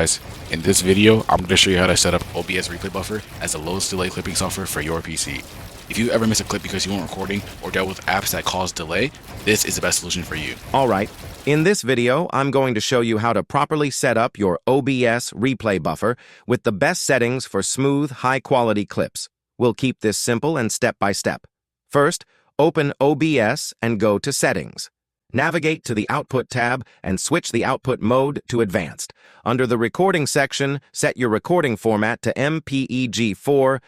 guys, in this video I'm going to show you how to set up OBS Replay Buffer as the lowest delay clipping software for your PC. If you ever miss a clip because you weren't recording or dealt with apps that cause delay, this is the best solution for you. Alright, in this video I'm going to show you how to properly set up your OBS Replay Buffer with the best settings for smooth, high-quality clips. We'll keep this simple and step-by-step. First, open OBS and go to Settings. Navigate to the Output tab and switch the output mode to Advanced. Under the Recording section, set your recording format to MPEG-4.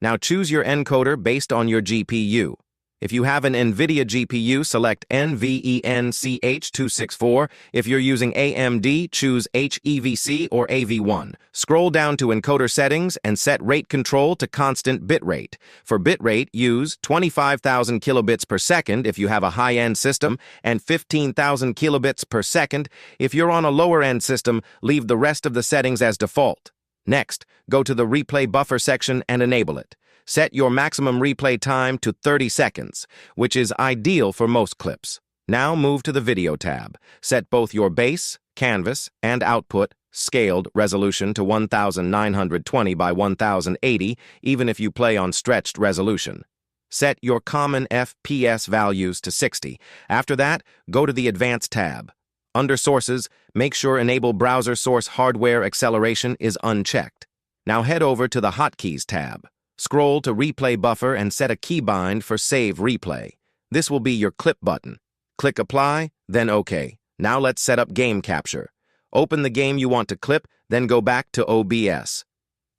Now choose your encoder based on your GPU. If you have an NVIDIA GPU, select NVENCH264. If you're using AMD, choose HEVC or AV1. Scroll down to Encoder Settings and set rate control to constant bitrate. For bitrate, use 25,000 kilobits per second if you have a high-end system and 15,000 kilobits per second. If you're on a lower-end system, leave the rest of the settings as default. Next, go to the Replay Buffer section and enable it. Set your maximum replay time to 30 seconds, which is ideal for most clips. Now move to the Video tab. Set both your base, canvas, and output scaled resolution to 1920 by 1080, even if you play on stretched resolution. Set your common FPS values to 60. After that, go to the Advanced tab. Under Sources, make sure Enable Browser Source Hardware Acceleration is unchecked. Now head over to the Hotkeys tab. Scroll to Replay Buffer and set a keybind for Save Replay. This will be your clip button. Click Apply, then OK. Now let's set up Game Capture. Open the game you want to clip, then go back to OBS.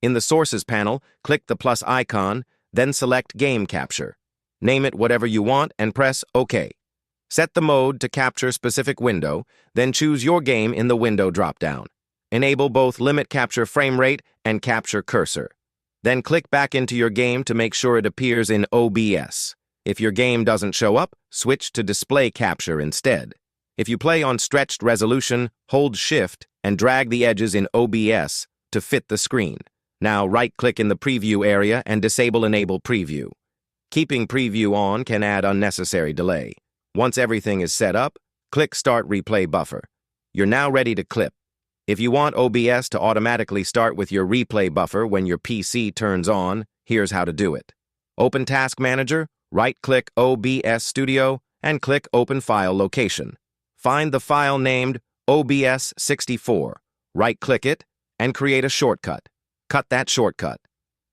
In the Sources panel, click the plus icon, then select Game Capture. Name it whatever you want and press OK. Set the mode to capture specific window, then choose your game in the window dropdown. Enable both Limit Capture Frame Rate and Capture Cursor. Then click back into your game to make sure it appears in OBS. If your game doesn't show up, switch to Display Capture instead. If you play on stretched resolution, hold Shift and drag the edges in OBS to fit the screen. Now right-click in the Preview area and disable Enable Preview. Keeping Preview on can add unnecessary delay. Once everything is set up, click Start Replay Buffer. You're now ready to clip. If you want OBS to automatically start with your replay buffer when your PC turns on, here's how to do it. Open Task Manager, right-click OBS Studio, and click Open File Location. Find the file named OBS64. Right-click it, and create a shortcut. Cut that shortcut.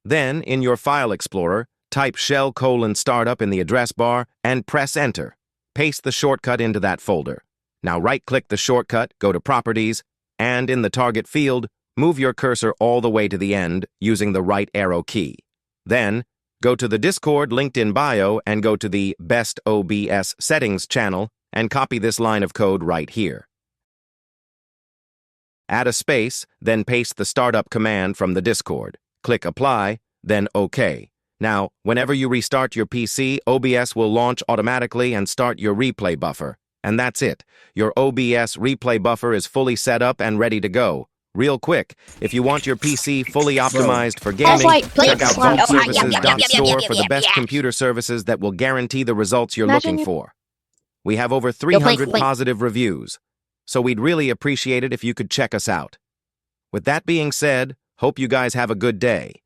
Then, in your File Explorer, type shell:/startup in the address bar and press Enter. Paste the shortcut into that folder. Now right-click the shortcut, go to Properties, and in the target field, move your cursor all the way to the end using the right arrow key. Then, go to the Discord linked in bio and go to the Best OBS Settings channel and copy this line of code right here. Add a space, then paste the startup command from the Discord. Click Apply, then OK. Now, whenever you restart your PC, OBS will launch automatically and start your replay buffer. And that's it. Your OBS Replay Buffer is fully set up and ready to go. Real quick, if you want your PC fully optimized for gaming, check out vaultservices.store for the best computer services that will guarantee the results you're looking for. We have over 300 positive reviews, so we'd really appreciate it if you could check us out. With that being said, hope you guys have a good day.